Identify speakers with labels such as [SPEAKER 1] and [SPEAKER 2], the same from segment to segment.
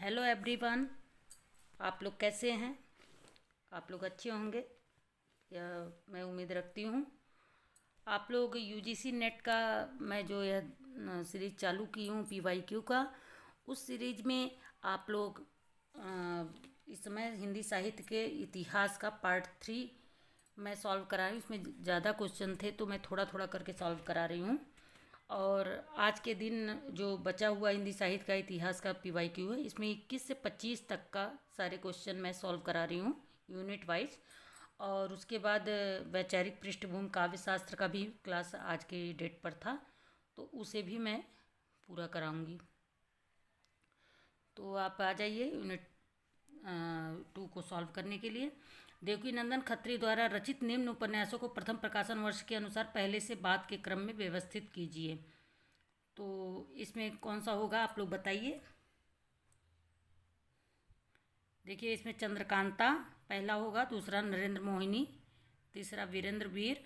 [SPEAKER 1] Hello everyone. आप लोग कैसे हैं? आप लोग अच्छे होंगे या मैं उम्मीद रखती हूँ। आप लोग यूजीसी नेट का मैं जो यह सीरीज़ चालू की हूँ पीवाईक्यू का, उस सीरीज में आप लोग इस समय हिंदी साहित्य के इतिहास का पार्ट 3 मैं सॉल्व करा रही हूँ। इसमें ज़्यादा क्वेश्चन थे तो मैं थोड़ा थोड़ा करके सॉल्व करा रही हूँ। और आज के दिन जो बचा हुआ हिंदी साहित्य का इतिहास का पीवाईक्यू है, इसमें 21 से 25 तक का सारे क्वेश्चन मैं सॉल्व करा रही हूँ यूनिट वाइज। और उसके बाद वैचारिक पृष्ठभूमि काव्य शास्त्र का भी क्लास आज के डेट पर था, तो उसे भी मैं पूरा कराऊंगी। तो आप आ जाइए यूनिट 2 को सॉल्व करने के लिए। देवकीनंदन खत्री द्वारा रचित निम्न उपन्यासों को प्रथम प्रकाशन वर्ष के अनुसार पहले से बाद के क्रम में व्यवस्थित कीजिए। तो इसमें कौन सा होगा आप लोग बताइए। देखिए, इसमें चंद्रकांता पहला होगा, दूसरा नरेंद्र मोहिनी, तीसरा वीरेंद्र वीर,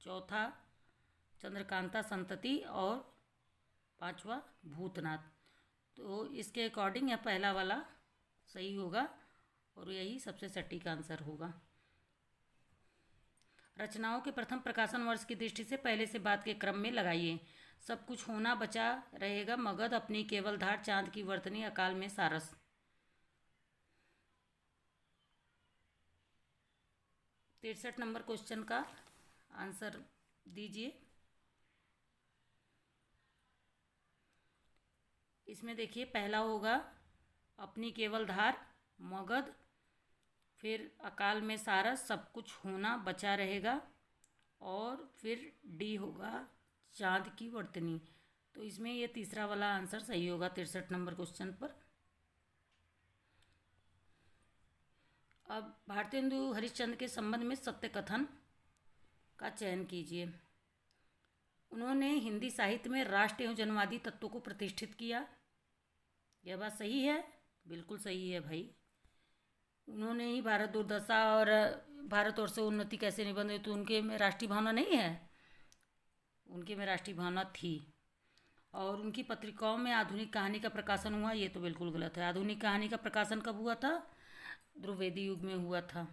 [SPEAKER 1] चौथा चंद्रकांता संतति और पांचवा भूतनाथ। तो इसके अकॉर्डिंग यह पहला वाला सही होगा और यही सबसे सटीक आंसर होगा। रचनाओं के प्रथम प्रकाशन वर्ष की दृष्टि से पहले से बाद के क्रम में लगाइए। सब कुछ होना बचा रहेगा, मगध, अपनी केवल धार, चांद की वर्तनी, अकाल में सारस। 63 नंबर क्वेश्चन का आंसर दीजिए। इसमें देखिए, पहला होगा अपनी केवल धार, मगध, फिर अकाल में सारस, सब कुछ होना बचा रहेगा, और फिर डी होगा चांद की वर्तनी। तो इसमें ये तीसरा वाला आंसर सही होगा 63 नंबर क्वेश्चन पर। अब भारतेंदु हरिश्चंद्र के संबंध में सत्य कथन का चयन कीजिए। उन्होंने हिंदी साहित्य में राष्ट्र एवं जनवादी तत्वों को प्रतिष्ठित किया। यह बात सही है, बिल्कुल सही है भाई। उन्होंने ही भारत दुर्दशा और भारत और से उन्नति कैसे निबंध, तो उनके में राष्ट्रीय भावना नहीं है? उनके में राष्ट्रीय भावना थी। और उनकी पत्रिकाओं में आधुनिक कहानी का प्रकाशन हुआ, ये तो बिल्कुल गलत है। आधुनिक कहानी का प्रकाशन कब हुआ था? द्विवेदी युग में हुआ था।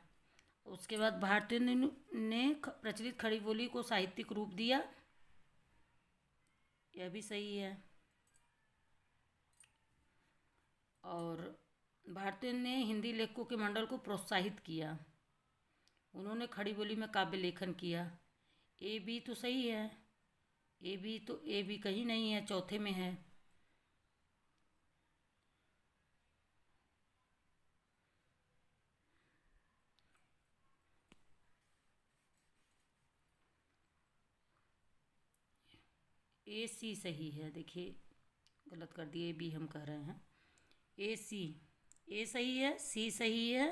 [SPEAKER 1] उसके बाद भारतीय ने प्रचलित खड़ी बोली को साहित्यिक रूप दिया, यह भी सही है। और भारतीय ने हिंदी लेखकों के मंडल को प्रोत्साहित किया। उन्होंने खड़ी बोली में काव्य लेखन किया। ए बी तो सही है, ए बी कहीं नहीं है, चौथे में है। ए सी सही है, देखिए गलत कर दिए, बी हम कह रहे हैं। ए सी, ए सही है, सी सही है,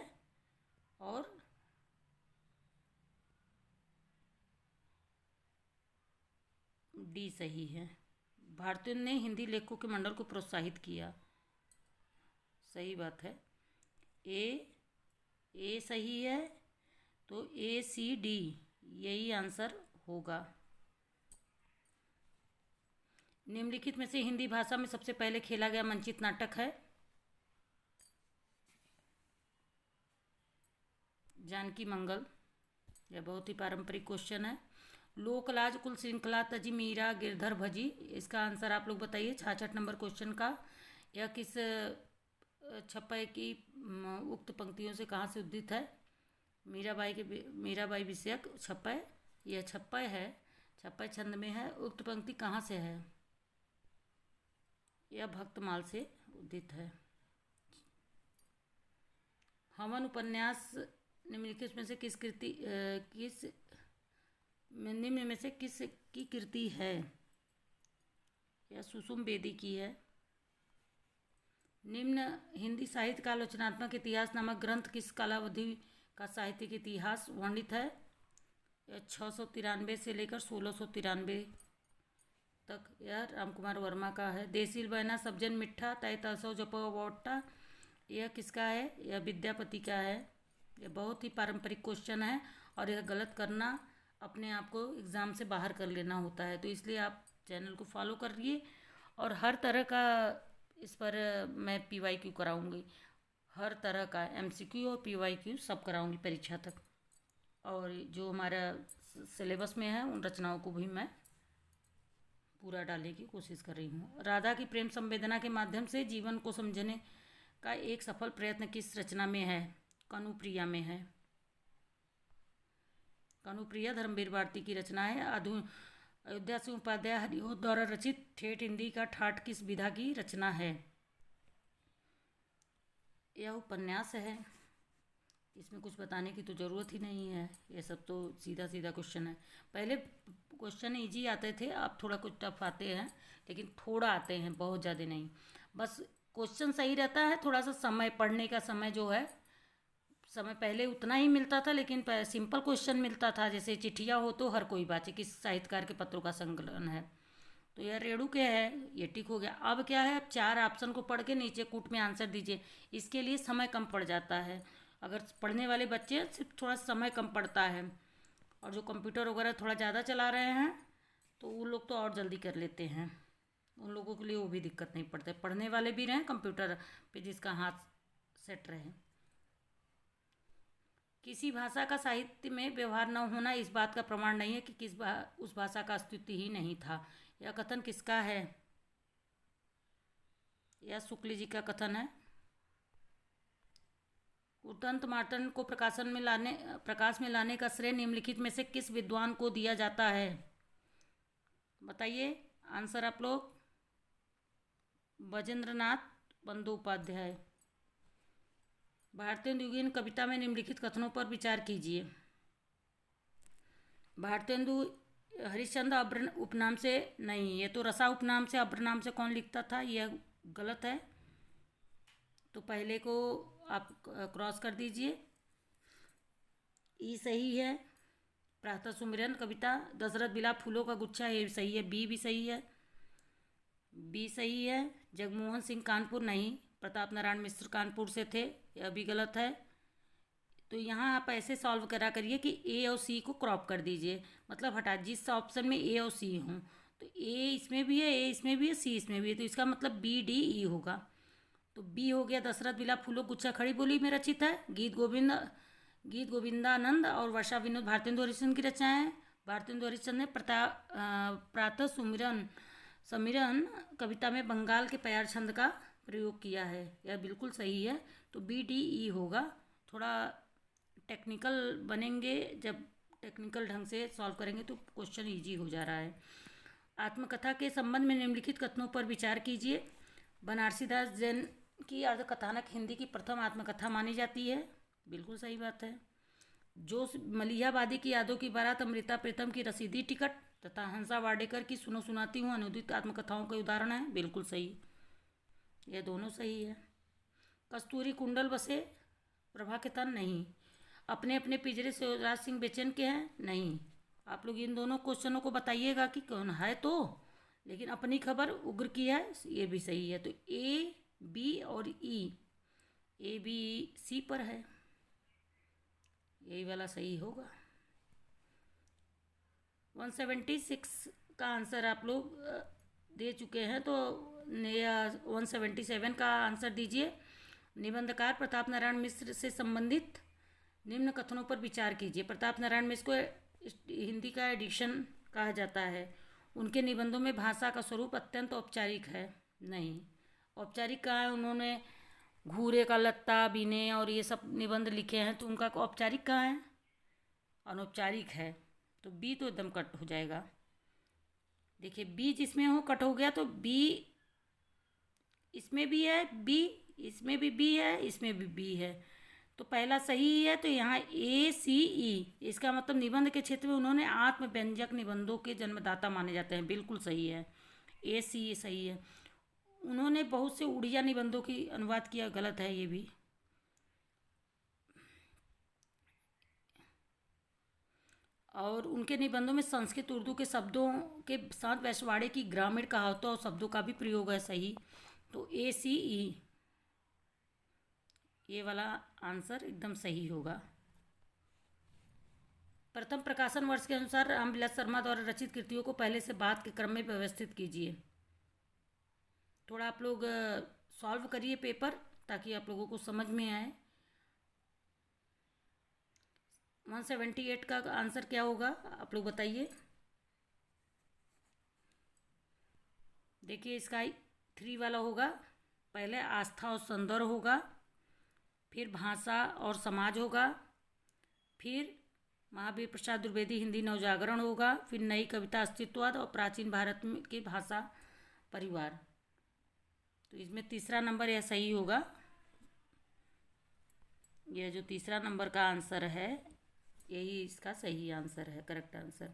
[SPEAKER 1] और डी सही है। भारतीय ने हिंदी लेखकों के मंडल को प्रोत्साहित किया, सही बात है। ए सही है, तो ए सी डी यही आंसर होगा। निम्नलिखित में से हिंदी भाषा में सबसे पहले खेला गया मंचित नाटक है? जानकी मंगल। यह बहुत ही पारंपरिक क्वेश्चन है। लोकलाज कुल श्रृंखला तजी मीरा गिरधर भजी, इसका आंसर आप लोग बताइए 66 नंबर क्वेश्चन का। यह किस छप्पय की उक्त पंक्तियों से कहाँ से उद्धृत है? मीराबाई विषयक छप्पय, यह छप्पय है, छप्पय छंद में है। उक्त पंक्ति कहाँ से है? यह भक्तमाल से उद्धृत है। हवन उपन्यास निम्नलिखित में से निम्न में से किस की कृति है? यह सुषुम बेदी की है। निम्न हिंदी साहित्य का आलोचनात्मक इतिहास नामक ग्रंथ किस कालावधि का साहित्यिक इतिहास वर्णित है? यह 693 से लेकर 1693 तक। यह रामकुमार वर्मा का है। देसील बहना सबजन मिठा तय तसो जपो वोटा, यह किसका है? यह विद्यापति का है। यह बहुत ही पारंपरिक क्वेश्चन है और यह गलत करना अपने आप को एग्ज़ाम से बाहर कर लेना होता है, तो इसलिए आप चैनल को फॉलो करिए और हर तरह का इस पर मैं PYQ कराऊंगी, हर तरह का MCQ और PYQ सब कराऊंगी परीक्षा तक। और जो हमारा सिलेबस में है उन रचनाओं को भी मैं पूरा डालने की कोशिश कर रही हूँ। राधा की प्रेम संवेदना के माध्यम से जीवन को समझने का एक सफल प्रयत्न किस रचना में है? कनुप्रिया में है। कनुप्रिया धर्मवीर भारती की रचना है। अयोध्या सिंह उपाध्याय हरिओं द्वारा रचित ठेठ हिंदी का ठाठ किस विधा की रचना है? यह उपन्यास है। इसमें कुछ बताने की तो ज़रूरत ही नहीं है, ये सब तो सीधा सीधा क्वेश्चन है। पहले क्वेश्चन इजी आते थे, अब थोड़ा कुछ टफ आते हैं, लेकिन थोड़ा आते हैं, बहुत ज़्यादा नहीं। बस क्वेश्चन सही रहता है, थोड़ा सा समय पढ़ने का समय जो है, समय पहले उतना ही मिलता था, लेकिन सिंपल क्वेश्चन मिलता था। जैसे चिट्ठियाँ हो तो हर कोई बात है, किस साहित्यकार के पत्रों का संकलन है, तो यह रेणु के है, ये टिक हो गया। अब क्या है, अब 4 ऑप्शन को पढ़ के नीचे कूट में आंसर दीजिए। इसके लिए समय कम पड़ जाता है। अगर पढ़ने वाले बच्चे सिर्फ थोड़ा समय कम पड़ता है, और जो कंप्यूटर वगैरह थोड़ा ज़्यादा चला रहे हैं तो वो लोग तो और जल्दी कर लेते हैं, उन लोगों के लिए वो भी दिक्कत नहीं पड़ता। पढ़ने वाले भी रहें कंप्यूटर पे, जिसका हाथ सेट रहे। किसी भाषा का साहित्य में व्यवहार न होना इस बात का प्रमाण नहीं है कि उस भाषा का अस्तित्व ही नहीं था। यह कथन किसका है? यह शुक्ल जी का कथन है। उदंत मार्तंड को प्रकाश में लाने का श्रेय निम्नलिखित में से किस विद्वान को दिया जाता है? बताइए आंसर आप लोग। ब्रजेंद्रनाथ बंदोपाध्याय। भारतेंदुगीन कविता में निम्नलिखित कथनों पर विचार कीजिए। भारतेंदु हरिश्चंद्र अभ्र उपनाम से नहीं, ये तो रसा उपनाम से अभ्र नाम से कौन लिखता था, यह गलत है। तो पहले को आप क्रॉस कर दीजिए। ई सही है। प्रातः सुमिरन कविता दशरथ बिलाप फूलों का गुच्छा, ये सही है। बी भी सही है। बी सही है। जगमोहन सिंह कानपुर नहीं, प्रताप नारायण मिश्र कानपुर से थे, यह भी गलत है। तो यहाँ आप ऐसे सॉल्व करा करिए कि ए और सी को क्रॉप कर दीजिए, मतलब हटा, जिस ऑप्शन में ए और सी हों, तो ए इसमें भी है, ए इसमें भी है, सी इसमें भी है, तो इसका मतलब BDE होगा। तो बी हो गया। दशरथ बिलाप फूलों गुच्छा खड़ी बोली में रचित है। गीत गोविंदानंद और वर्षा विनोद भारतेंदु हरिश्चंद्र की रचनाएं हैं। भारतेंदु हरिश्चंद्र ने प्रातः समीरन कविता में बंगाल के प्यार छंद का प्रयोग किया है, यह बिल्कुल सही है। तो BDE होगा। थोड़ा टेक्निकल बनेंगे, जब टेक्निकल ढंग से सॉल्व करेंगे तो क्वेश्चन ईजी हो जा रहा है। आत्मकथा के संबंध में निम्नलिखित कथनों पर विचार कीजिए। बनारसी दास जैन की अर्धकथानक हिंदी की प्रथम आत्मकथा मानी जाती है, बिल्कुल सही बात है। जो मलिहाबादी की यादों की बारात, अमृता प्रीतम की रसीदी टिकट तथा हंसा वाडेकर की सुनो सुनाती हूँ अनुदित आत्मकथाओं के उदाहरण है, बिल्कुल सही, यह दोनों सही है। कस्तूरी कुंडल बसे प्रभा के तन नहीं, अपने अपने पिंजरे से युवराज सिंह बेचैन के हैं नहीं। आप लोग इन दोनों क्वेश्चनों को बताइएगा कि कौन है, तो लेकिन अपनी खबर उग्र की है, ये भी सही है। तो A, B और E, ABC पर है, यही वाला सही होगा। 176 का आंसर आप लोग दे चुके हैं, तो 177 का आंसर दीजिए। निबंधकार प्रताप नारायण मिश्र से संबंधित निम्न कथनों पर विचार कीजिए। प्रताप नारायण मिश्र को हिंदी का एडिशन कहा जाता है। उनके निबंधों में भाषा का स्वरूप अत्यंत औपचारिक है नहीं। औपचारिक कहा है, उन्होंने घूरे का लत्ता बीने और ये सब निबंध लिखे हैं, तो उनका औपचारिक कहाँ है, अनौपचारिक है। तो बी तो एकदम कट हो जाएगा। देखिए बी जिसमें हो कट हो गया, तो बी इसमें भी है, बी इसमें भी बी है, इसमें भी बी है, तो पहला सही है। तो यहाँ ACE, इसका मतलब निबंध के क्षेत्र में उन्होंने आत्मव्यंजक निबंधों के जन्मदाता माने जाते हैं, बिल्कुल सही है। ACE सही है। उन्होंने बहुत से उड़िया निबंधों की अनुवाद किया, गलत है ये भी। और उनके निबंधों में संस्कृत उर्दू के शब्दों के साथ वैश्यवाड़े की ग्रामीण कहावतों और शब्दों का भी प्रयोग है, सही। तो ACE ये वाला आंसर एकदम सही होगा। प्रथम प्रकाशन वर्ष के अनुसार रामविलास शर्मा द्वारा रचित कृतियों को पहले से बाद के क्रम में व्यवस्थित कीजिए। थोड़ा आप लोग सॉल्व करिए पेपर, ताकि आप लोगों को समझ में आए। 178 का आंसर क्या होगा आप लोग बताइए। देखिए, स्काई 3 वाला होगा। पहले आस्था और सौंदर्य होगा, फिर भाषा और समाज होगा, फिर महावीर प्रसाद द्विवेदी हिंदी नवजागरण होगा, फिर नई कविता अस्तित्ववाद और प्राचीन भारत की भाषा परिवार। तो इसमें तीसरा नंबर यह सही होगा। यह जो तीसरा नंबर का आंसर है, यही इसका सही आंसर है, करेक्ट आंसर।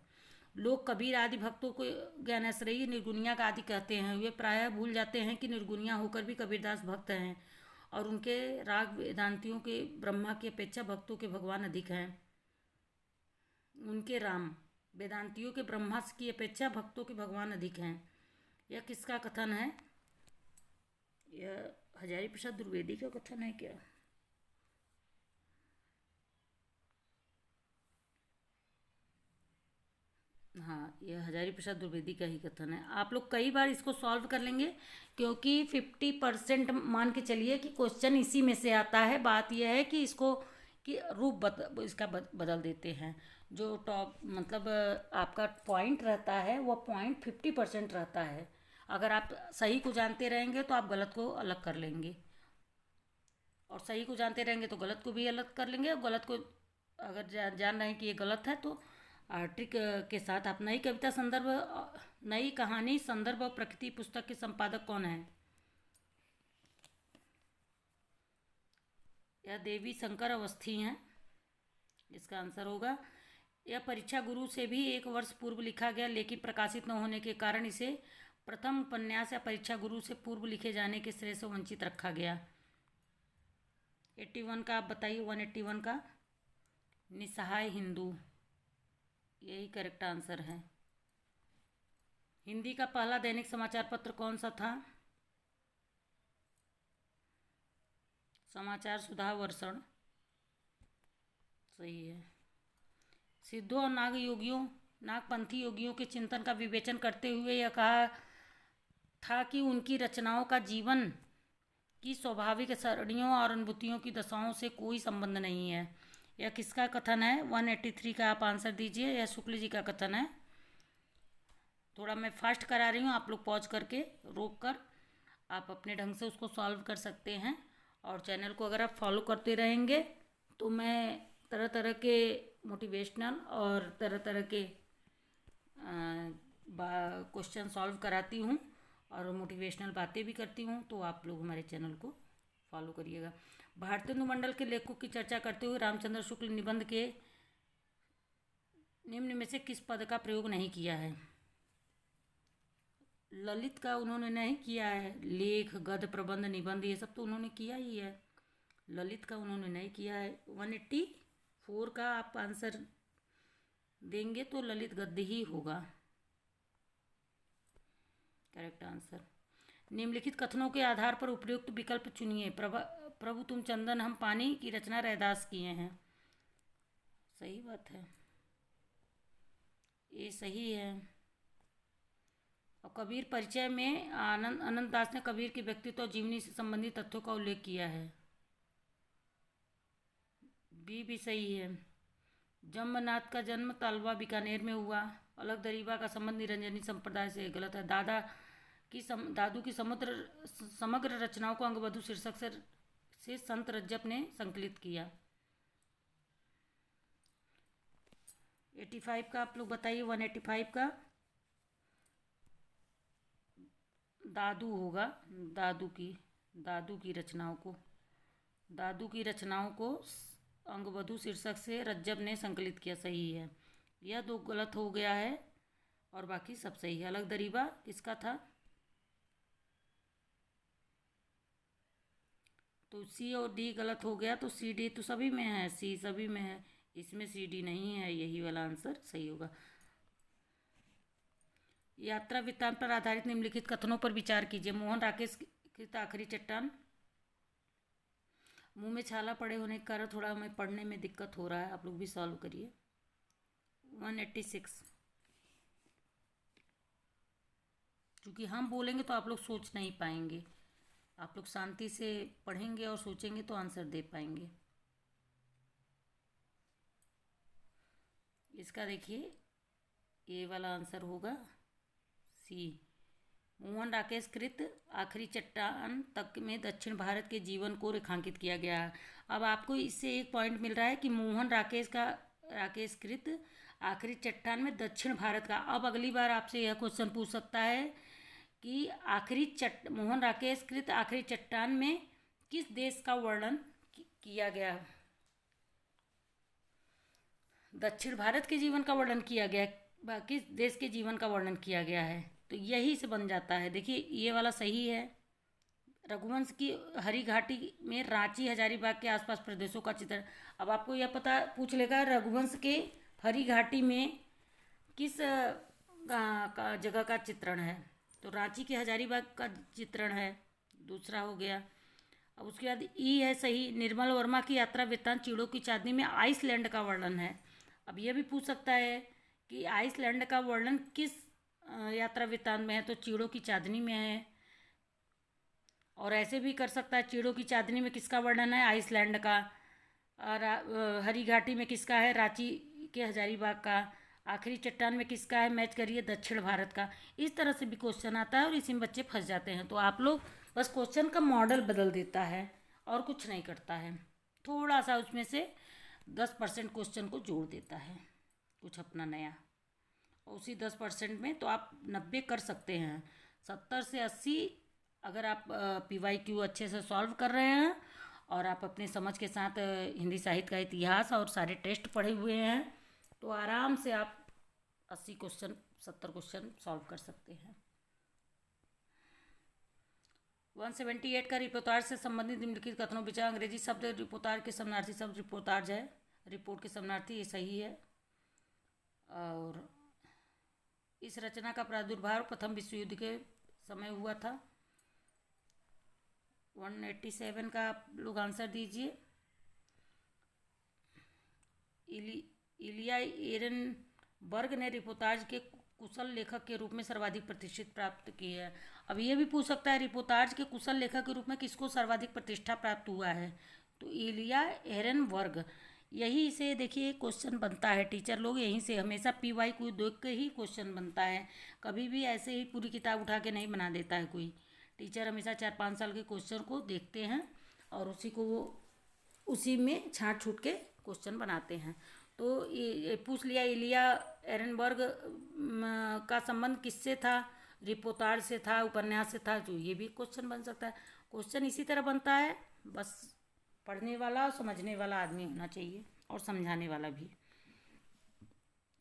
[SPEAKER 1] लोग कबीर आदि भक्तों को ज्ञानाश्रयी निर्गुणिया का आदि कहते हैं। वे प्रायः भूल जाते हैं कि निर्गुणिया होकर भी कबीरदास भक्त हैं, और उनके राग वेदांतियों के ब्रह्मा की अपेक्षा भक्तों के भगवान अधिक हैं। उनके राम वेदांतियों के ब्रह्मा की अपेक्षा भक्तों के भगवान अधिक हैं। यह किसका कथन है? यह हजारी प्रसाद द्विवेदी का कथन है क्या? हाँ, यह हजारी प्रसाद द्विवेदी का ही कथन है। आप लोग कई बार इसको सॉल्व कर लेंगे, क्योंकि 50% मान के चलिए कि क्वेश्चन इसी में से आता है। बात यह है कि इसको कि रूप इसका बदल देते हैं। जो टॉप मतलब आपका पॉइंट रहता है, वह पॉइंट 50% रहता है। अगर आप सही को जानते रहेंगे तो आप गलत को अलग कर लेंगे, और सही को जानते रहेंगे तो गलत को भी अलग कर लेंगे, और गलत को अगर जान रहे हैं कि ये गलत है तो ट्रिक के साथ आप नई कविता संदर्भ, नई कहानी संदर्भ और प्रकृति पुस्तक के संपादक कौन है? यह देवी शंकर अवस्थी हैं, इसका आंसर होगा। यह परीक्षा गुरु से भी 1 वर्ष पूर्व लिखा गया, लेकिन प्रकाशित न होने के कारण इसे प्रथम उपन्यास या परीक्षा गुरु से पूर्व लिखे जाने के श्रेय से वंचित रखा गया। 81 का आप बताइए। 181 का निसहाय हिंदू, यही करेक्ट आंसर है। हिंदी का पहला दैनिक समाचार पत्र कौन सा था? समाचार सुधा वर्षण, सही है। सिद्धों और नागपंथी योगियों के चिंतन का विवेचन करते हुए यह कहा था कि उनकी रचनाओं का जीवन की स्वाभाविक सरणियों और अनुभूतियों की दशाओं से कोई संबंध नहीं है। यह किसका कथन है? 183 का आप आंसर दीजिए। यह शुक्ल जी का कथन है। थोड़ा मैं फास्ट करा रही हूँ, आप लोग पॉज करके रोक कर आप अपने ढंग से उसको सॉल्व कर सकते हैं। और चैनल को अगर आप फॉलो करते रहेंगे तो मैं तरह तरह के मोटिवेशनल और तरह तरह के क्वेश्चन सॉल्व कराती हूँ, और मोटिवेशनल बातें भी करती हूँ। तो आप लोग हमारे चैनल को फॉलो करिएगा। भारतेंदु मंडल के लेखकों की चर्चा करते हुए रामचंद्र शुक्ल निबंध के निम्न में से किस पद का प्रयोग नहीं किया है? ललित का उन्होंने नहीं किया है। लेख, गद्य, प्रबंध, निबंध, ये सब तो उन्होंने किया ही है। ललित का उन्होंने नहीं किया है। 184 का आप आंसर देंगे तो ललित गद्य ही होगा, करेक्ट आंसर। निम्नलिखित कथनों के आधार पर उपयुक्त विकल्प चुनिए। प्रभु तुम चंदन हम पानी की रचना रैदास किए हैं, सही बात है, ये सही है। और कबीर परिचय में अनंत दास ने कबीर के व्यक्तित्व और जीवनी से संबंधित तथ्यों का उल्लेख किया है, भी सही है। जम्बनाथ का जन्म तालवा बीकानेर में हुआ। अलग दरीबा का संबंध निरंजनी संप्रदाय से, गलत है। दादू की समग्र रचनाओं को अंगबधू शीर्षक से संत रज्जब ने संकलित किया। 85 का आप लोग बताइए। 185 का दादू होगा। दादू की रचनाओं को अंगबधू शीर्षक से रज्जब ने संकलित किया, सही है। यह 2 गलत हो गया है और बाकी सब सही है। अलग दरीबा किसका था? तो सी और डी गलत हो गया, तो सी डी तो सभी में है, सी सभी में है, इसमें सी डी नहीं है, यही वाला आंसर सही होगा। यात्रा वृत्तांत पर आधारित निम्नलिखित कथनों पर विचार कीजिए। मोहन राकेश की आखिरी चट्टान। मुंह में छाला पड़े होने के कारण थोड़ा हमें पढ़ने में दिक्कत हो रहा है, आप लोग भी सॉल्व करिए। 186 क्योंकि हम बोलेंगे तो आप लोग सोच नहीं पाएंगे। आप लोग शांति से पढ़ेंगे और सोचेंगे तो आंसर दे पाएंगे। इसका देखिए, ये वाला आंसर होगा सी। मोहन राकेश कृत आखिरी चट्टान तक में दक्षिण भारत के जीवन को रेखांकित किया गया है। अब आपको इससे एक पॉइंट मिल रहा है कि मोहन राकेश कृत आखिरी चट्टान में दक्षिण भारत का। अब अगली बार आपसे यह क्वेश्चन पूछ सकता है कि मोहन राकेश कृत आखिरी चट्टान में किस देश का वर्णन किया गया, दक्षिण भारत के जीवन का वर्णन किया गया, किस देश के जीवन का वर्णन किया गया है। तो यही से बन जाता है। देखिए ये वाला सही है। रघुवंश की हरी घाटी में रांची हजारीबाग के आसपास प्रदेशों का चित्रण। अब आपको यह पता पूछ लेगा रघुवंश के हरी घाटी में किस जगह का चित्रण है, तो रांची के हजारीबाग का चित्रण है, दूसरा हो गया। अब उसके बाद ई है सही, निर्मल वर्मा की यात्रा वृत्तांत चिड़ों की चांदनी में आइसलैंड का वर्णन है। अब यह भी पूछ सकता है कि आइसलैंड का वर्णन किस यात्रा वृत्तांत में है, तो चिड़ों की चांदनी में है। और ऐसे भी कर सकता है, चिड़ों की चांदनी में किसका वर्णन है, आइसलैंड का। और हरी घाटी में किसका है, रांची के हजारीबाग का। आखिरी चट्टान में किसका है, मैच करिए, दक्षिण भारत का। इस तरह से भी क्वेश्चन आता है और इसी में बच्चे फंस जाते हैं। तो आप लोग बस क्वेश्चन का मॉडल बदल देता है और कुछ नहीं करता है, थोड़ा सा उसमें से 10% क्वेश्चन को जोड़ देता है कुछ अपना नया, और उसी 10% में तो आप 90 कर सकते हैं। 70 से 80 अगर आप PYQ अच्छे से सॉल्व कर रहे हैं और आप अपने समझ के साथ हिंदी साहित्य का इतिहास और सारे टेस्ट पढ़े हुए हैं, तो आराम से आप 80 क्वेश्चन 70 क्वेश्चन सॉल्व कर सकते हैं। 178 का रिपोर्टाज से संबंधित निम्नलिखित कथनों विचार। अंग्रेजी शब्द रिपोर्टाज के समानार्थी शब्द रिपोर्टाज है, रिपोर्ट के समानार्थी, ये सही है। और इस रचना का प्रादुर्भाव प्रथम विश्व युद्ध के समय हुआ था। 187 का आप लोग आंसर दीजिए। इलिया एरनबर्ग ने रिपोर्टाज के कुशल लेखक के रूप में सर्वाधिक प्रतिष्ठा प्राप्त की है। अब ये भी पूछ सकता है रिपोर्टाज के कुशल लेखक के रूप में किसको सर्वाधिक प्रतिष्ठा प्राप्त हुआ है, तो इलिया एरनबर्ग। यही से देखिए क्वेश्चन बनता है, टीचर लोग यहीं से हमेशा PYQ देख के ही क्वेश्चन बनता है। कभी भी ऐसे ही पूरी किताब उठा के नहीं बना देता है कोई टीचर। हमेशा 4-5 साल के क्वेश्चन को देखते हैं और उसी में छांट छूट के क्वेश्चन बनाते हैं। तो ये पूछ लिया इलिया एरनबर्ग का संबंध किससे था, रिपोर्टाज से था, उपन्यास से था, तो ये भी क्वेश्चन बन सकता है। क्वेश्चन इसी तरह बनता है, बस पढ़ने वाला और समझने वाला आदमी होना चाहिए और समझाने वाला भी,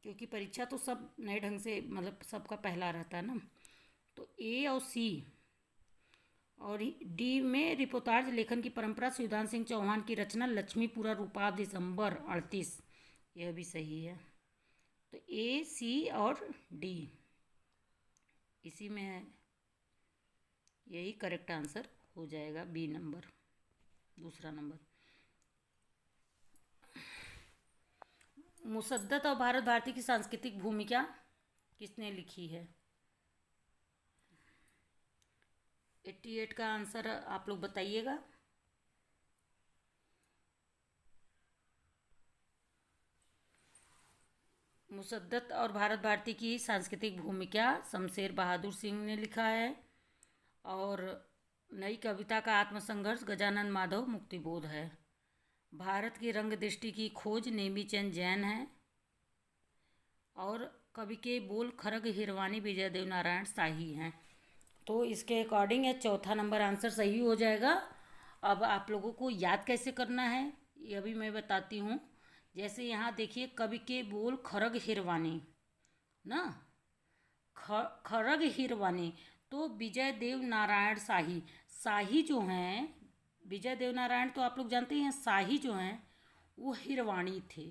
[SPEAKER 1] क्योंकि परीक्षा तो सब नए ढंग से मतलब सबका पहला रहता है ना। तो A और C और D में रिपोर्टाज लेखन की परंपरा शिवदान सिंह चौहान की रचना लक्ष्मीपुरा रूपा दिसंबर 38, यह भी सही है। तो A, C और D इसी में है, यही करेक्ट आंसर हो जाएगा, B नंबर, दूसरा नंबर। मुसद्दत और भारत भारती की सांस्कृतिक भूमिका किसने लिखी है। 88 का आंसर आप लोग बताइएगा। मुसद्दत और भारत भारती की सांस्कृतिक भूमिका शमशेर बहादुर सिंह ने लिखा है। और नई कविता का आत्मसंघर्ष गजानन माधव मुक्तिबोध है। भारत की रंग दृष्टि की खोज नेमीचंद जैन है। और कवि के बोल खरग हिरवानी विजय देव नारायण शाही हैं। तो इसके अकॉर्डिंग ये चौथा नंबर आंसर सही हो जाएगा। अब आप लोगों को याद कैसे करना है ये भी मैं बताती हूँ। जैसे यहाँ देखिए कवि के बोल खरग हिरवानी ना, खरग हिरवानी, तो विजय देव नारायण शाही। शाही जो हैं विजय देव नारायण तो आप लोग जानते हैं, शाही जो हैं वो हिरवाणी थे।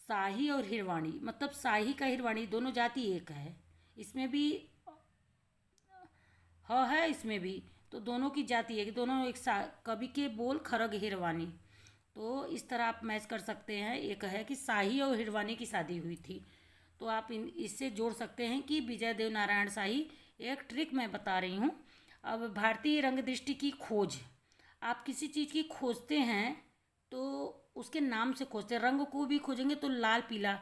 [SPEAKER 1] शाही और हिरवाणी मतलब शाही का हिरवाणी दोनों जाति एक है, इसमें भी है इसमें भी, तो दोनों की जाति है कि दोनों एक कवि के बोल खरग हिरवानी। तो इस तरह आप मैच कर सकते हैं। एक है कि शाही और हिरवानी की शादी हुई थी, तो आप इससे जोड़ सकते हैं कि विजय देव नारायण शाही एक ट्रिक मैं बता रही हूँ। अब भारतीय रंग दृष्टि की खोज, आप किसी चीज़ की खोजते हैं तो उसके नाम से खोजते हैं। रंग को भी खोजेंगे तो लाल पीला,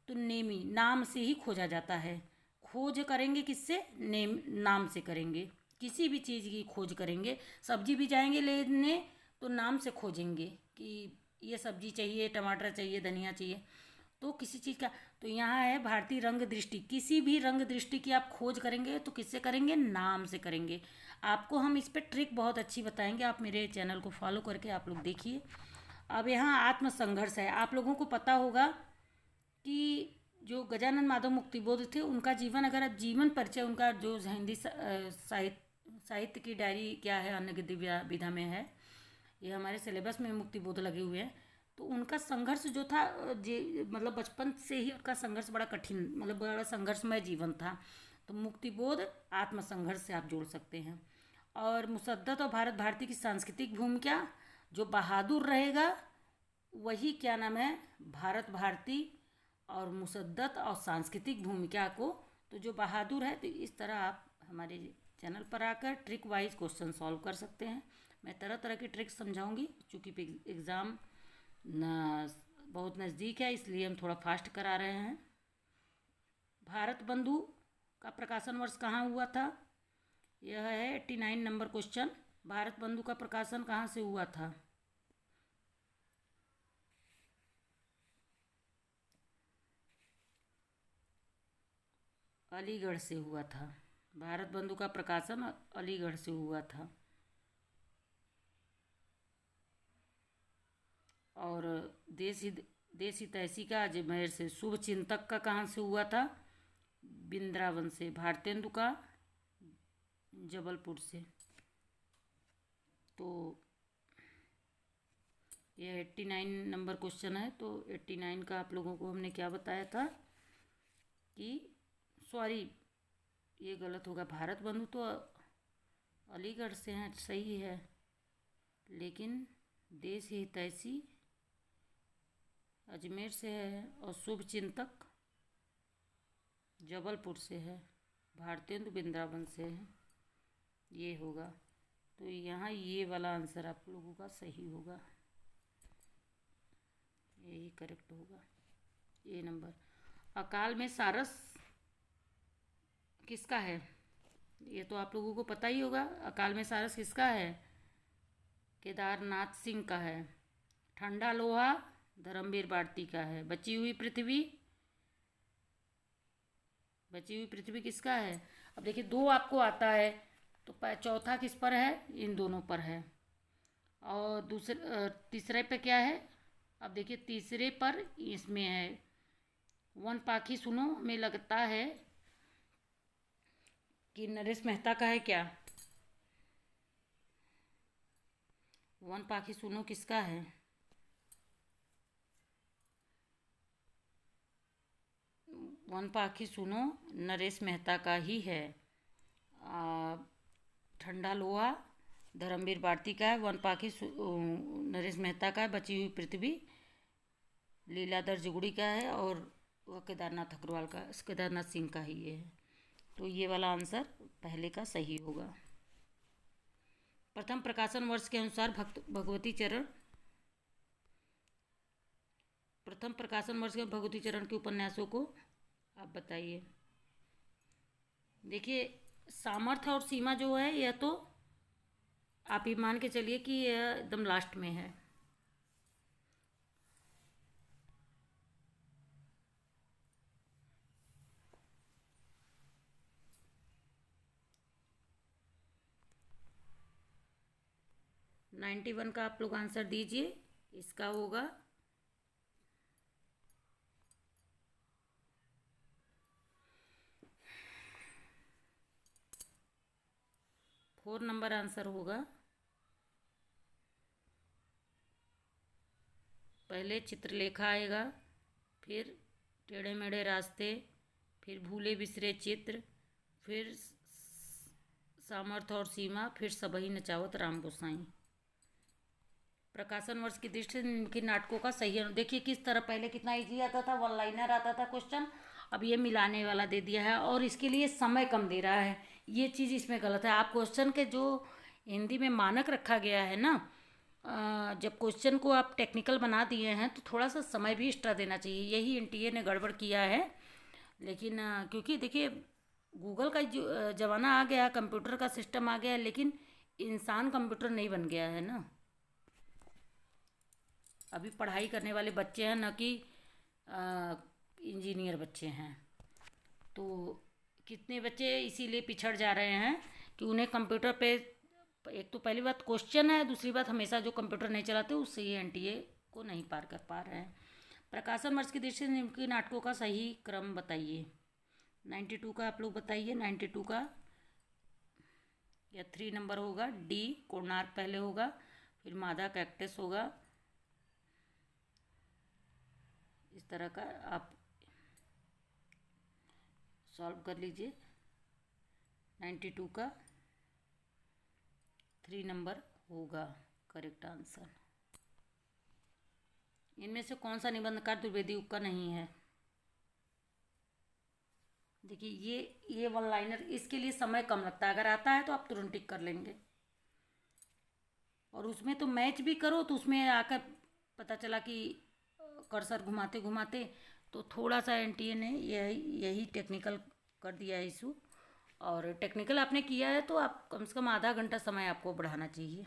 [SPEAKER 1] तो नेमी नाम से ही खोजा जाता है। खोज करेंगे किससे? नेम, नाम से करेंगे। किसी भी चीज़ की खोज करेंगे, सब्जी भी जाएंगे लेने तो नाम से खोजेंगे कि ये सब्जी चाहिए, टमाटर चाहिए, धनिया चाहिए, तो किसी चीज़ का। तो यहाँ है भारतीय रंग दृष्टि, किसी भी रंग दृष्टि की आप खोज करेंगे तो किससे करेंगे? नाम से करेंगे। आपको हम इस पर ट्रिक बहुत अच्छी बताएंगे, आप मेरे चैनल को फॉलो करके आप लोग देखिए। अब यहाँ आत्मसंघर्ष है। आप लोगों को पता होगा कि जो गजानन माधव मुक्तिबोध थे, उनका जीवन, अगर आप जीवन परिचय उनका जो हिंदी साहित्य की डायरी क्या है, अन्य गद्य विधा में है, ये हमारे सिलेबस में मुक्तिबोध लगे हुए हैं। तो उनका संघर्ष जो था, मतलब बचपन से ही उनका संघर्ष बड़ा कठिन, मतलब बड़ा संघर्षमय जीवन था। तो मुक्तिबोध आत्मसंघर्ष से आप जोड़ सकते हैं। और मुसद्दत और भारत भारती की सांस्कृतिक भूमिका, जो बहादुर रहेगा वही क्या नाम है, भारत भारती और मुसद्दत और सांस्कृतिक भूमिका को, तो जो बहादुर है, तो इस तरह आप हमारे चैनल पर आकर ट्रिक वाइज क्वेश्चन सॉल्व कर सकते हैं। मैं तरह तरह की ट्रिक्स समझाऊंगी, चूँकि एग्ज़ाम बहुत नज़दीक है इसलिए हम थोड़ा फास्ट करा रहे हैं। भारत बंधु का प्रकाशन वर्ष कहाँ हुआ था? यह है 89 नंबर क्वेश्चन। भारत बंधु का प्रकाशन कहाँ से हुआ था? अलीगढ़ से हुआ था। भारत बंधु का प्रकाशन अलीगढ़ से हुआ था। और देश हितैषी का अजमेर से। शुभ चिंतक का कहाँ से हुआ था? बिंद्रावन से। भारतेंदु का जबलपुर से। तो ये 89 नंबर क्वेश्चन है। तो 89 का आप लोगों को हमने क्या बताया था कि, सॉरी ये गलत होगा, भारत बंधु तो अलीगढ़ से हैं, सही है, लेकिन देश हितैषी अजमेर से है और शुभ चिंतक जबलपुर से है, भारतेंदु बिंद्रावन से है, ये होगा। तो यहाँ ये वाला आंसर आप लोगों का सही होगा, यही करेक्ट होगा, ये नंबर। अकाल में सारस किसका है? ये तो आप लोगों को पता ही होगा। अकाल में सारस किसका है? केदारनाथ सिंह का है। ठंडा लोहा धर्मवीर भारती का है। बची हुई पृथ्वी किसका है? अब देखिए, दो आपको आता है तो चौथा किस पर है? इन दोनों पर है। और तीसरे पे क्या है? अब देखिए, तीसरे पर इसमें है वन पाखी सुनो। हमें लगता है कि नरेश मेहता का है क्या? वन पाखी सुनो किसका है? वन पाखी सुनो नरेश मेहता का ही है। ठंडा लोहा धर्मवीर भारती का है। वन पाखी नरेश मेहता का है। बची हुई पृथ्वी लीलाधर जुगड़ी का है। और वह केदारनाथ सिंह का ही ये है। तो ये वाला आंसर पहले का सही होगा। प्रथम प्रकाशन वर्ष के अनुसार भगवती चरण, प्रथम प्रकाशन वर्ष के भगवती चरण के उपन्यासों को आप बताइए। देखिए, सामर्थ्य और सीमा जो है, यह तो आप ही मान के चलिए कि यह एकदम लास्ट में है। नाइन्टी 91 का आप लोग आंसर दीजिए। इसका होगा 4 नंबर आंसर होगा। पहले चित्रलेखा आएगा, फिर टेढ़े मेढ़े रास्ते, फिर भूले बिसरे चित्र, फिर सामर्थ्य और सीमा, फिर सबही नचावत राम गोसाई। प्रकाशन वर्ष की दृष्टि से निम्नलिखित नाटकों का सही है। देखिए किस तरह, पहले कितना इजी आता था, वन लाइनर आता था क्वेश्चन, अब ये मिलाने वाला दे दिया है और इसके लिए समय कम दे रहा है। ये चीज़ इसमें गलत है। आप क्वेश्चन के जो हिंदी में मानक रखा गया है ना, जब क्वेश्चन को आप टेक्निकल बना दिए हैं तो थोड़ा सा समय भी एक्स्ट्रा देना चाहिए। यही एनटीए ने गड़बड़ किया है। लेकिन क्योंकि देखिए गूगल का जो ज़माना आ गया, कंप्यूटर का सिस्टम आ गया, लेकिन इंसान कंप्यूटर नहीं बन गया है ना। अभी पढ़ाई करने वाले बच्चे हैं, न कि इंजीनियर बच्चे हैं। तो कितने बच्चे इसीलिए पिछड़ जा रहे हैं कि उन्हें कंप्यूटर पे, एक तो पहली बात क्वेश्चन है, दूसरी बात हमेशा जो कंप्यूटर नहीं चलाते उससे ये एनटीए को नहीं पार कर पा रहे हैं। प्रकाशन वर्ष की दृष्टि से निम्नलिखित नाटकों का सही क्रम बताइए। 92 का आप लोग बताइए। 92 का या 3 नंबर होगा डी, कोणार्क पहले होगा, फिर मादा कैक्टस होगा। इस तरह का आप सॉल्व कर लीजिए। 92 का 3 नंबर होगा करेक्ट आंसर। इनमें से कौन सा निबंधकार द्विवेदी युग का नहीं है? देखिए ये वन लाइनर, इसके लिए समय कम लगता है। अगर आता है तो आप तुरंत टिक कर लेंगे। और उसमें तो मैच भी करो तो उसमें आकर पता चला कि कर्सर घुमाते घुमाते तो थोड़ा सा एनटीए ने यही टेक्निकल कर दिया है इशू। और टेक्निकल आपने किया है तो आप कम से कम आधा घंटा समय आपको बढ़ाना चाहिए।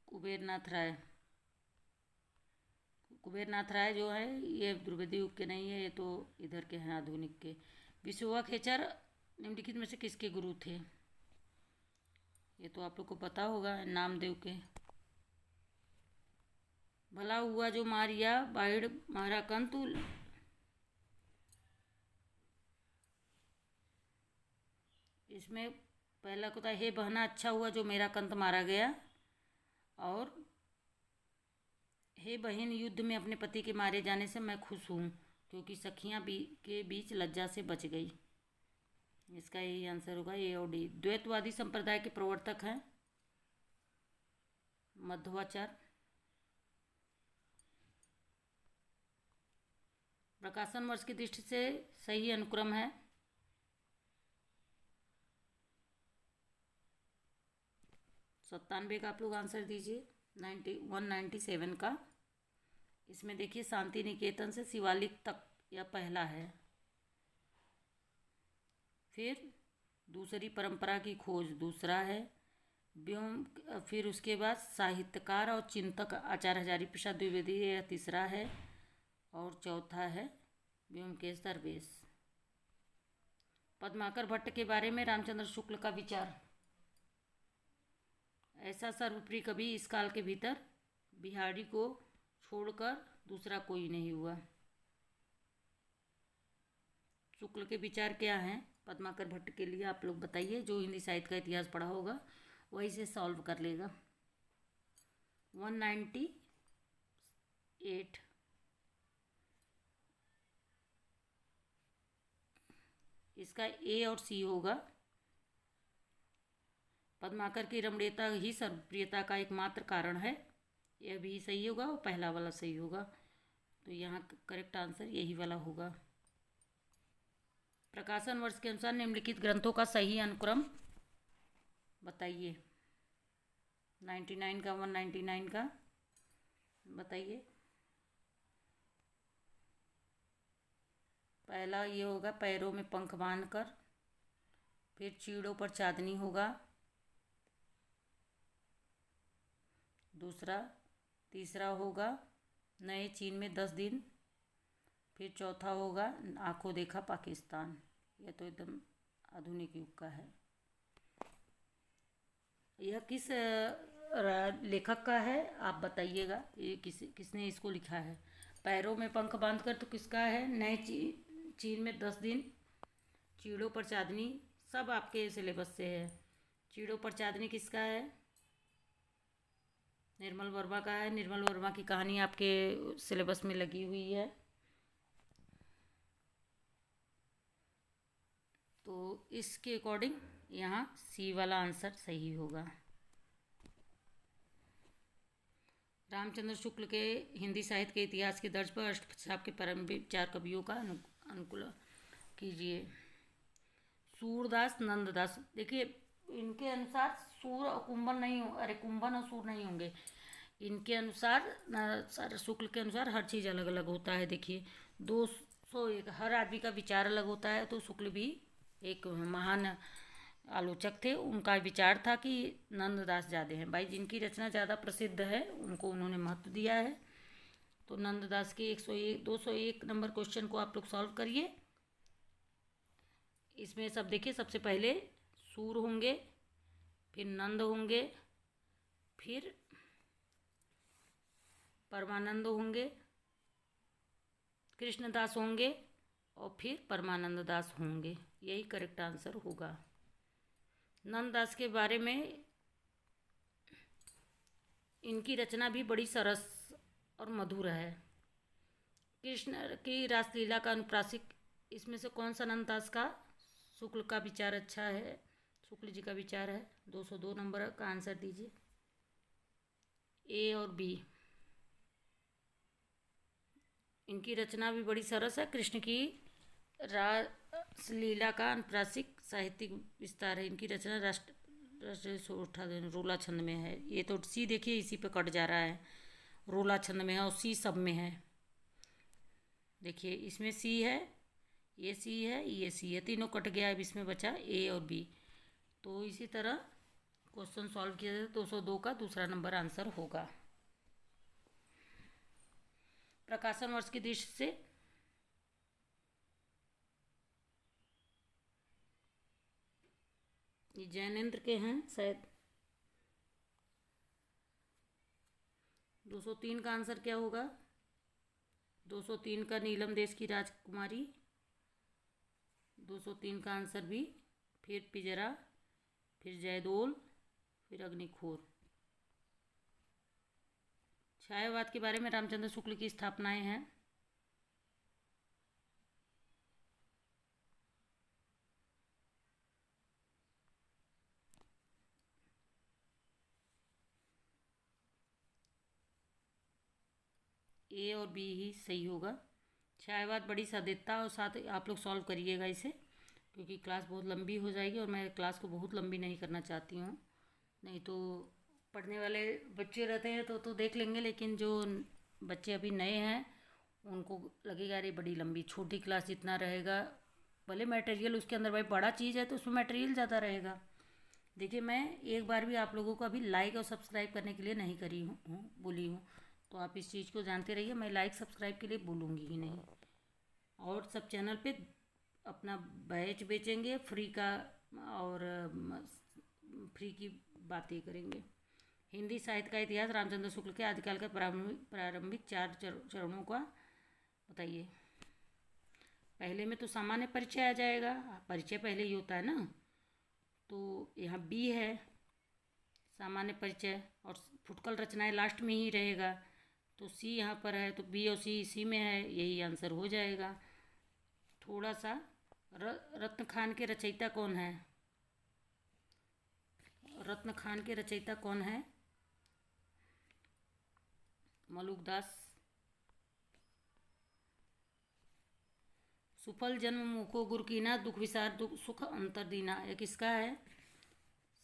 [SPEAKER 1] कुबेरनाथ राय जो है ये द्विवेदी युग के नहीं है, ये तो इधर के हैं आधुनिक के। विश्ववा खेचर निम्नलिखित में से किसके गुरु थे? ये तो आप लोग को पता होगा, नामदेव के। भला हुआ जो मारिया बाहिड़ मारा कंतु, इसमें पहला को था हे बहना अच्छा हुआ जो मेरा कंत मारा गया, और हे बहन युद्ध में अपने पति के मारे जाने से मैं खुश हूँ क्योंकि सखियाँ के बीच लज्जा से बच गई। इसका यही आंसर होगा ए और डी। द्वैतवादी संप्रदाय के प्रवर्तक हैं मध्वाचार्य। प्रकाशन वर्ष की दृष्टि से सही अनुक्रम है 97 का। आप लोग आंसर दीजिए। 197 का। इसमें देखिए शांति निकेतन से शिवालिक तक यह पहला है। फिर दूसरी परंपरा की खोज दूसरा है। व्योम, फिर उसके बाद साहित्यकार और चिंतक आचार्य हजारी प्रसाद द्विवेदी यह तीसरा है। और चौथा है व्योमकेश दरवेश। पद्माकर भट्ट के बारे में रामचंद्र शुक्ल का विचार। ऐसा सर्वप्रिय कवि इस काल के भीतर बिहारी को छोड़कर दूसरा कोई नहीं हुआ। शुक्ल के विचार क्या हैं पद्माकर भट्ट के लिए आप लोग बताइए। जो हिंदी साहित्य का इतिहास पढ़ा होगा वही से सॉल्व कर लेगा। 198। इसका ए और सी होगा। पद्माकर की रमणीयता ही सर्वप्रियता का एकमात्र कारण है, यह भी सही होगा और पहला वाला सही होगा। तो यहाँ करेक्ट आंसर यही वाला होगा। प्रकाशन वर्ष के अनुसार निम्नलिखित ग्रंथों का सही अनुक्रम बताइए। 99 का 199 का बताइए। पहला ये होगा पैरों में पंख बांधकर, फिर चीड़ों पर चांदनी होगा दूसरा। तीसरा होगा नए चीन में 10 दिन। फिर चौथा होगा आंखों देखा पाकिस्तान। यह तो एकदम आधुनिक युग का है। यह किस लेखक का है आप बताइएगा। ये किसने इसको लिखा है? पैरों में पंख बांधकर तो किसका है? नए चीन में 10 दिन, चीड़ों पर चांदनी, सब आपके सिलेबस से है। चीड़ों पर चांदनी किसका है? निर्मल वर्मा का है। निर्मल वर्मा की कहानी आपके सिलेबस में लगी हुई है। तो इसके अकॉर्डिंग यहाँ सी वाला आंसर सही होगा। रामचंद्र शुक्ल के हिंदी साहित्य के इतिहास की दर्ज पर अष्टछाप के प्रारंभिक 4 कवियों का अनुकूल कीजिए। सूरदास, नंददास। देखिए इनके अनुसार सूर और कुंभन नहीं हो, अरे कुंभन और सूर नहीं होंगे। इनके अनुसार शुक्ल के अनुसार हर चीज़ अलग अलग होता है। देखिए 201 हर आदमी का विचार अलग होता है, तो शुक्ल भी एक महान आलोचक थे। उनका विचार था कि नंददास ज़्यादा हैं भाई, जिनकी रचना ज़्यादा प्रसिद्ध है उनको उन्होंने महत्व दिया है। तो नंददास के 101 201 नंबर क्वेश्चन को आप लोग सॉल्व करिए। इसमें सब देखिए, सबसे पहले सूर होंगे, फिर नंद होंगे, फिर परमानंद होंगे, कृष्णदास होंगे और फिर परमानंद दास होंगे। यही करेक्ट आंसर होगा। नंददास के बारे में इनकी रचना भी बड़ी सरस और मधुर है। कृष्ण की रासलीला का अनुप्रासिक, इसमें से कौन सा नंददास का शुक्ल का विचार अच्छा है, शुक्ल जी का विचार है? 202 नंबर का आंसर दीजिए, ए और बी। इनकी रचना भी बड़ी सरस है। कृष्ण की रासलीला का अनुप्रासिक साहित्यिक विस्तार है। इनकी रचना राष्ट्र रोला छंद में है। ये तो सी देखिए इसी पे कट जा रहा है, रोला छंद में है और सी सब में है। देखिए इसमें सी है, ये सी है, ये सी है, तीनों कट गया। अब इसमें बचा ए और बी। तो इसी तरह क्वेश्चन सॉल्व किया जाए। 202 का दूसरा नंबर आंसर होगा। प्रकाशन वर्ष की दृष्टि से ये जैनेन्द्र के हैं शायद। 203 का आंसर क्या होगा? 203 का नीलम देश की राजकुमारी। 203 का आंसर भी, फिर पिजरा, फिर जयदोल, फिर अग्निखोर। छायावाद के बारे में रामचंद्र शुक्ल की स्थापनाएं हैं। ए और बी ही सही होगा। छायावाद बड़ी सदिता और साथ आप लोग सॉल्व करिएगा इसे, क्योंकि क्लास बहुत लंबी हो जाएगी और मैं क्लास को बहुत लंबी नहीं करना चाहती हूँ। नहीं तो पढ़ने वाले बच्चे रहते हैं तो देख लेंगे, लेकिन जो बच्चे अभी नए हैं उनको लगेगा अरे बड़ी लंबी, छोटी क्लास जितना रहेगा भले मटेरियल उसके अंदर भाई बड़ा चीज़ है तो उसमें मटेरियल ज़्यादा रहेगा। देखिए मैं एक बार भी आप लोगों को अभी लाइक और सब्सक्राइब करने के लिए नहीं करी हूँ बोली हूँ, तो आप इस चीज़ को जानते रहिए। मैं लाइक सब्सक्राइब के लिए बोलूँगी ही नहीं। और सब चैनल पे अपना बैच बेचेंगे फ्री का और फ्री की बातें करेंगे। हिंदी साहित्य का इतिहास रामचंद्र शुक्ल के आदिकाल का प्रारंभिक 4 चरणों का बताइए। पहले में तो सामान्य परिचय आ जाएगा, परिचय पहले ही होता है ना, तो यहाँ बी है सामान्य परिचय, और फुटकल रचनाएं लास्ट में ही रहेगा। तो सी यहाँ पर है, तो बी और सी इसी में है, यही आंसर हो जाएगा। थोड़ा सा रत्न खान के रचयिता कौन है? रत्न खान के रचयिता कौन है? मलुकदास। सुफल जन्म मुको गुर कीना, दुख विसार दुख सुख अंतर दीना, ये किसका है?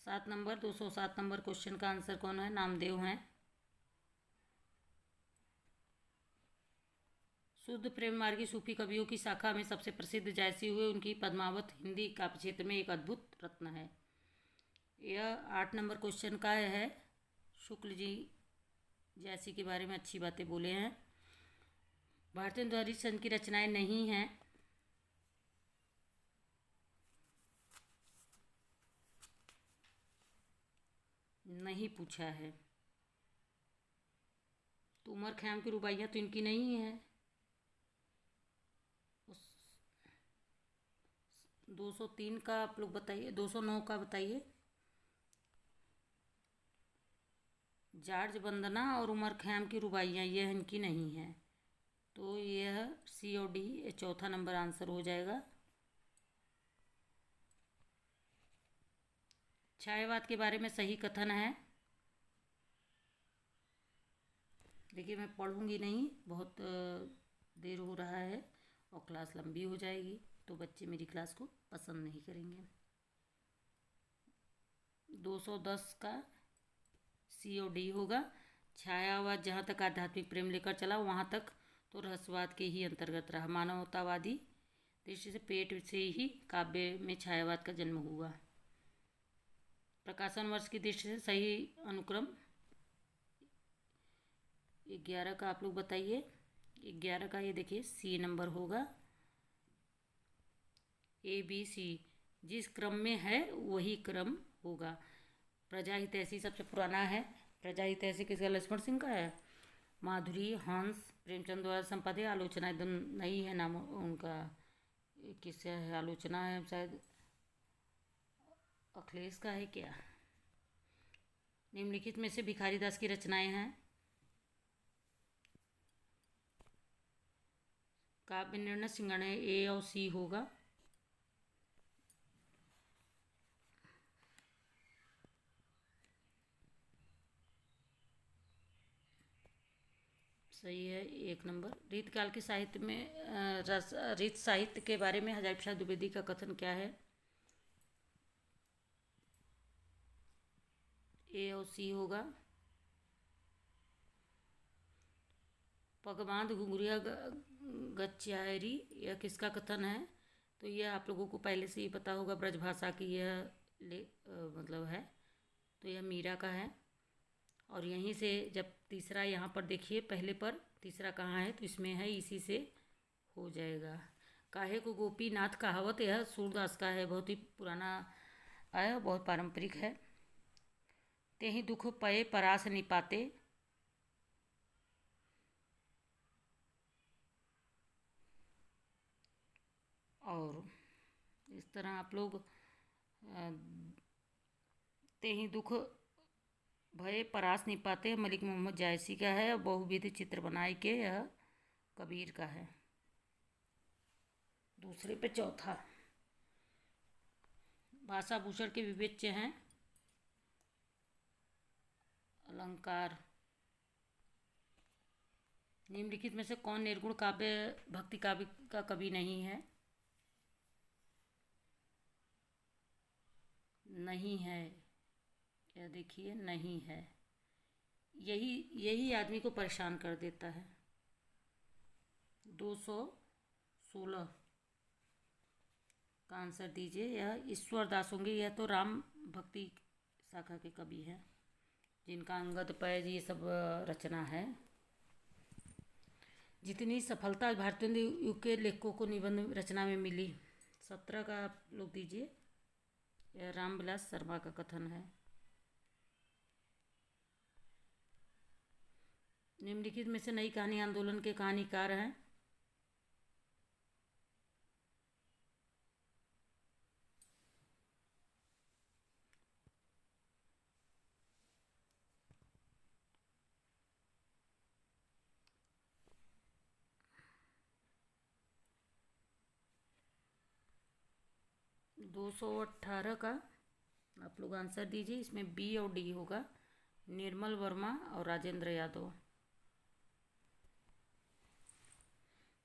[SPEAKER 1] 7 नंबर 207 नंबर क्वेश्चन का आंसर कौन है? नामदेव हैं। शुद्ध प्रेम मार्गी सूफी कवियों की शाखा में सबसे प्रसिद्ध जैसी हुए उनकी पद्मावत हिंदी काव्य क्षेत्र में एक अद्भुत रत्न है। यह 8 नंबर क्वेश्चन का है। शुक्ल जी जैसी के बारे में अच्छी बातें बोले हैं। भारतेंदु हरिश्चंद्र की रचनाएं नहीं हैं। नहीं पूछा है। तो उमर खयाम की रुबाइयाँ तो इनकी नहीं है। 203 का आप लोग बताइए, 209 का बताइए। जॉर्ज वंदना और उमर खयाम की रुबाइयाँ ये इनकी नहीं है, तो यह सी और डी चौथा नंबर आंसर हो जाएगा। छायावाद के बारे में सही कथन है। देखिए मैं पढ़ूँगी नहीं, बहुत देर हो रहा है और क्लास लंबी हो जाएगी, तो बच्चे मेरी क्लास को पसंद नहीं करेंगे। 210 का सी और डी होगा। छायावाद जहाँ तक आध्यात्मिक प्रेम लेकर चला वहाँ तक तो रहस्यवाद के ही अंतर्गत रहा। मानवतावादी दृष्टि से पेट से ही काव्य में छायावाद का जन्म हुआ। प्रकाशन वर्ष की दृष्टि से सही अनुक्रम 11 का आप लोग बताइए। 11 का ये देखिए सी नंबर होगा। ABC जिस क्रम में है वही क्रम होगा। प्रजाहितैषी सबसे पुराना है। प्रजाहितैषी किसका? लक्ष्मण सिंह का है। माधुरी, हंस, प्रेमचंद द्वारा संपादित। आलोचना एकदम नई है, नाम उनका किसका है? आलोचना है शायद अखिलेश का है क्या? निम्नलिखित में से भिखारीदास की रचनाएं हैं। काव्य निर्णय सिंगणे A और C होगा। सही है 1 नंबर। रीत काल के साहित्य में रीत साहित्य के बारे में हजारी प्रसाद द्विवेदी का कथन क्या है? A और C होगा। पगबांध घुंघरिया गच्चियारी यह किसका कथन है? तो यह आप लोगों को पहले से ही पता होगा, ब्रजभाषा की यह मतलब है, तो यह मीरा का है। और यहीं से जब तीसरा यहाँ पर देखिए, पहले पर तीसरा कहाँ है तो इसमें है, इसी से हो जाएगा। काहे को गोपीनाथ कहावत यह सूरदास का है, बहुत ही पुराना आया, बहुत पारंपरिक है। तेहि दुख पये परास निपाते। और इस तरह आप लोग तेहि दुख भय परास निपाते मलिक मोहम्मद जायसी का है। और बहुविध चित्र बनाए के यह कबीर का है। दूसरे पे चौथा भाषा भूषण के विवेच्य हैं अलंकार। निम्नलिखित में से कौन निर्गुण काव्य भक्ति काव्य का कवि नहीं है? नहीं है, यह देखिए नहीं है। यही आदमी को परेशान कर देता है। 216 का आंसर दीजिए। यह ईश्वर दास होंगे। यह तो राम भक्ति शाखा के कवि हैं, जिनका अंगद पैज ये सब रचना है। जितनी सफलता भारतीय युग के लेखकों को निबंध रचना में मिली, 17 का आप लोग दीजिए। यह रामविलास शर्मा का कथन है। निम्नलिखित में से नई कहानी आंदोलन के कहानीकार हैं। दो 218 का आप लोग आंसर दीजिए। इसमें B और D होगा। निर्मल वर्मा और राजेंद्र यादव।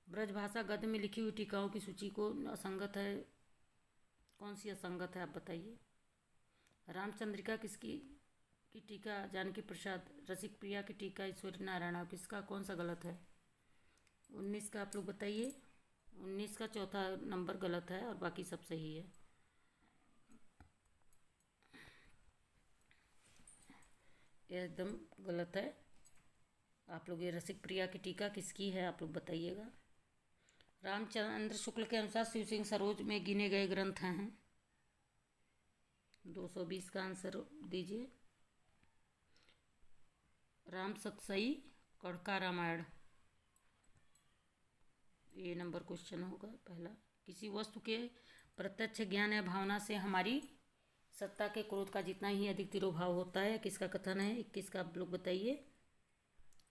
[SPEAKER 1] ब्रजभाषा गद्य में लिखी हुई टीकाओं की सूची को असंगत है, कौन सी असंगत है आप बताइए। रामचंद्रिका किसकी की टीका? जानकी प्रसाद। रसिक प्रिया की टीका ईश्वरी नारायण। किसका कौन सा गलत है? 19 का आप लोग बताइए। 19 का चौथा नंबर गलत है और बाकी सब सही है। यह एकदम गलत है। आप लोग ये रसिक प्रिया की टीका किसकी है आप लोग बताइएगा। रामचंद्र शुक्ल के अनुसार शिव सिंह सरोज में गिने गए ग्रंथ हैं। 220 का आंसर दीजिए। राम सतसई कड़का रामायण, ये नंबर क्वेश्चन होगा पहला। किसी वस्तु के प्रत्यक्ष ज्ञान या भावना से हमारी सत्ता के क्रोध का जितना ही अधिक तिरोभाव होता है, किसका कथन है? 21 का आप लोग बताइए।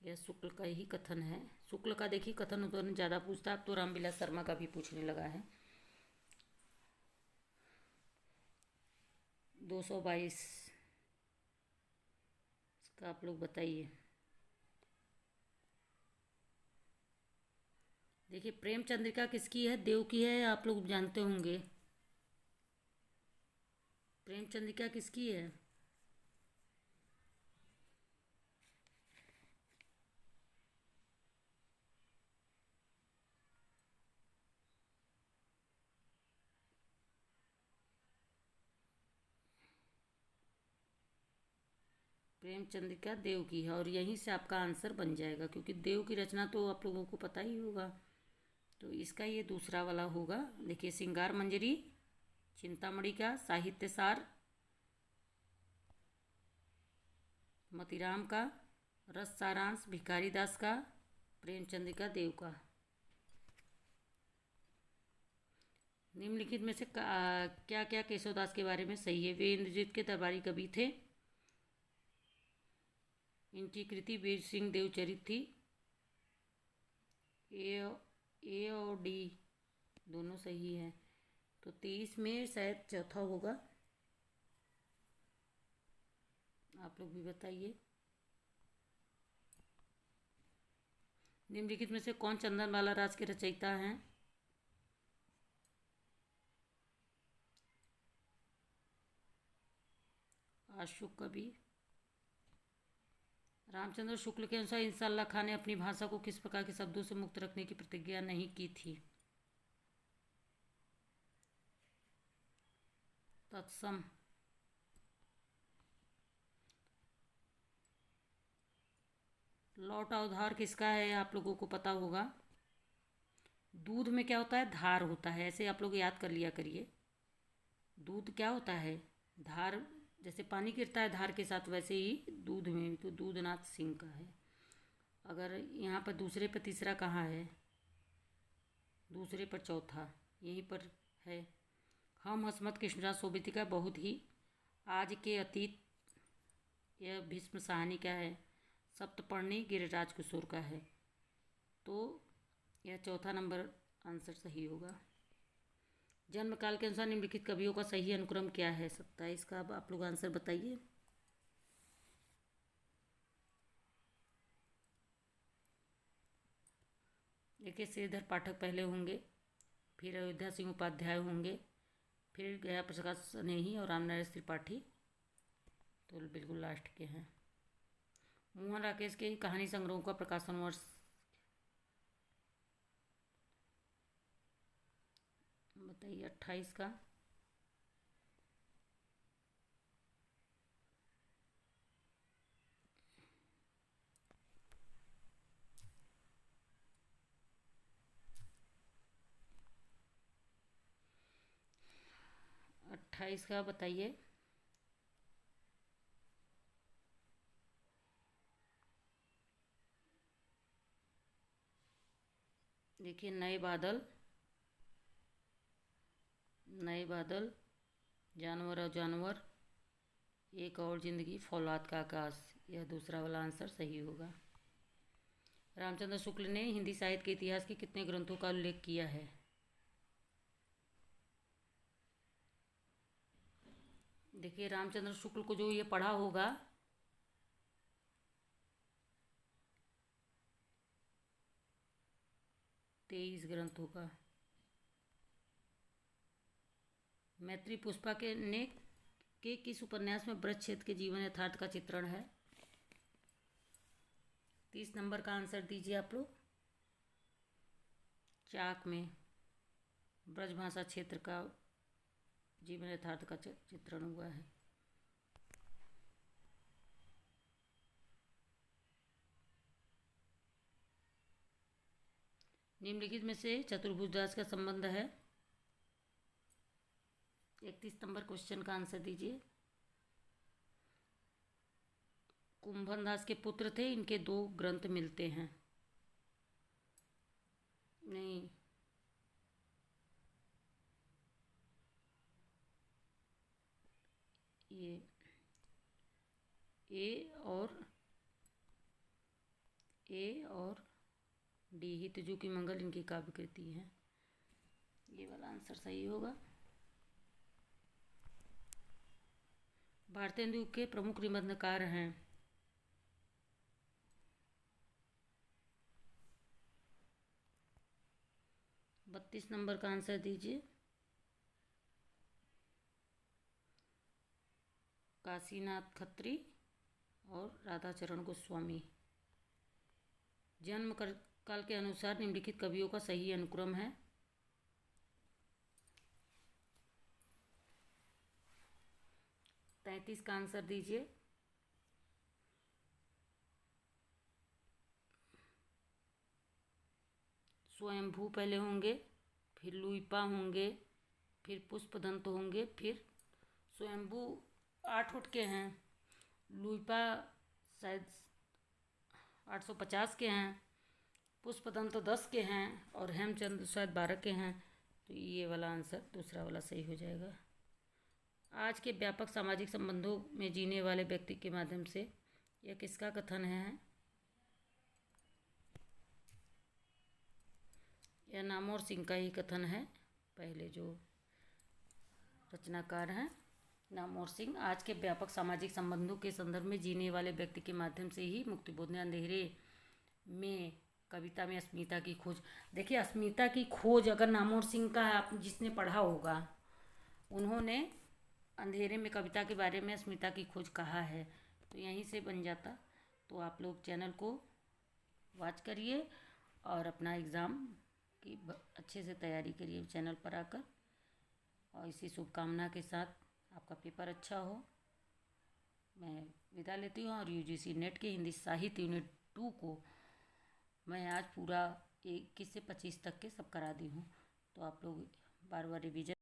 [SPEAKER 1] यह शुक्ल का ही कथन है। शुक्ल का देखिए कथन उतना ज़्यादा पूछता है, अब तो रामविलास शर्मा का भी पूछने लगा है। 222 का आप लोग बताइए। देखिए, प्रेम चंद्रिका किसकी है? देव की है, आप लोग जानते होंगे। प्रेम चंद्रिका किसकी है? प्रेम चंद्रिका देव की है, और यहीं से आपका आंसर बन जाएगा, क्योंकि देव की रचना तो आप लोगों को पता ही होगा। तो इसका ये दूसरा वाला होगा। देखिए, श्रृंगार मंजरी, चिंतामणि का, साहित्य सार, मतीराम का, रस सारांश भिखारी दास का, प्रेमचंद्रिका देव का। निम्नलिखित में से क्या क्या केशवदास के बारे में सही है? वे इंद्रजीत के दरबारी कवि थे। इनकी कृति वीर सिंह देवचरित थी। ए और डी दोनों सही है। तो 23 में शायद चौथा होगा। आप लोग भी बताइए। निम्नलिखित में से कौन चंदनवाला राज के रचयिता हैं? आशु कवि। रामचंद्र शुक्ल के अनुसार इंसाल्लाह खान ने अपनी भाषा को किस प्रकार के शब्दों से मुक्त रखने की प्रतिज्ञा नहीं की थी? तत्सम। लौट अवधार किसका है? आप लोगों को पता होगा। दूध में क्या होता है? धार होता है। ऐसे आप लोग याद कर लिया करिए। दूध क्या होता है? धार। जैसे पानी गिरता है धार के साथ, वैसे ही दूध में भी। तो दूधनाथ सिंह का है। अगर यहाँ पर दूसरे पर तीसरा कहाँ है? दूसरे पर चौथा यहीं पर है। हम हसमत कृष्णराज सोबती का बहुत ही आज के अतीत। यह भीष्म साहनी का है। सप्तपर्णी गिरिराज किशोर का है। तो यह चौथा नंबर आंसर सही होगा। जन्म काल के अनुसार निम्नलिखित कवियों का सही अनुक्रम क्या है? 27 का। अब आप लोग आंसर बताइए। देखिए, श्रीधर पाठक पहले होंगे, फिर अयोध्या सिंह उपाध्याय होंगे, फिर गया प्रकाश स्नेही और रामनरेश त्रिपाठी तो बिल्कुल लास्ट के हैं। मोहन राकेश के कहानी संग्रहों का प्रकाशन वर्ष बताइए। 28 का। अट्ठाईस का बताइए। देखिए, नए बादल, नए बादल, जानवर और जानवर, एक और जिंदगी, फौलाद का आकाश। यह दूसरा वाला आंसर सही होगा। रामचंद्र शुक्ल ने हिंदी साहित्य के इतिहास के कितने ग्रंथों का उल्लेख किया है? देखिए, रामचंद्र शुक्ल को जो ये पढ़ा होगा, तेईस ग्रंथों का। मैत्री पुष्पा के किस उपन्यास में ब्रज क्षेत्र के जीवन यथार्थ का चित्रण है? 30 नंबर का आंसर दीजिए आप लोग। चाक में ब्रजभाषा क्षेत्र का जीवन यथार्थ का चित्रण हुआ है। निम्नलिखित में से चतुर्भुज दास का संबंध है? 31 नंबर क्वेश्चन का आंसर दीजिए। कुंभन दास के पुत्र थे। इनके 2 ग्रंथ मिलते हैं। नहीं, ये ए और डी ही तिजु मंगल इनकी काव्य कृति है। ये वाला आंसर सही होगा। भारतेंदु के प्रमुख निबंधकार हैं? 32 नंबर का आंसर दीजिए। काशीनाथ खत्री और राधाचरण गोस्वामी। जन्म काल के अनुसार निम्नलिखित कवियों का सही अनुक्रम है। 33 का आंसर दीजिए। स्वयंभू पहले होंगे, फिर लुइपा होंगे, फिर पुष्पदंत होंगे, फिर स्वयंभू 8 फुट के हैं, लुइपा शायद 850 के हैं, पुष्पदंत 10 के हैं और हेमचंद शायद 12 के हैं। तो ये वाला आंसर दूसरा वाला सही हो जाएगा। आज के व्यापक सामाजिक संबंधों में जीने वाले व्यक्ति के माध्यम से यह किसका कथन है? यह नामवर सिंह का ही कथन है। पहले जो रचनाकार हैं नामवर सिंह। आज के व्यापक सामाजिक संबंधों के संदर्भ में जीने वाले व्यक्ति के माध्यम से ही मुक्तिबोध ने अंधेरे में कविता में अस्मिता की खोज। देखिए, अस्मिता की खोज अगर नामवर सिंह का आप जिसने पढ़ा होगा, उन्होंने अंधेरे में कविता के बारे में अस्मिता की खोज कहा है, तो यहीं से बन जाता। तो आप लोग चैनल को वॉच करिए और अपना एग्ज़ाम की अच्छे से तैयारी करिए चैनल पर आकर। और इसी शुभकामना के साथ आपका पेपर अच्छा हो, मैं विदा लेती हूँ। और यूजीसी नेट के हिंदी साहित्य यूनिट 2 को मैं आज पूरा 21 से 25 तक के सब करा दी हूँ। तो आप लोग बार बार रिवीजन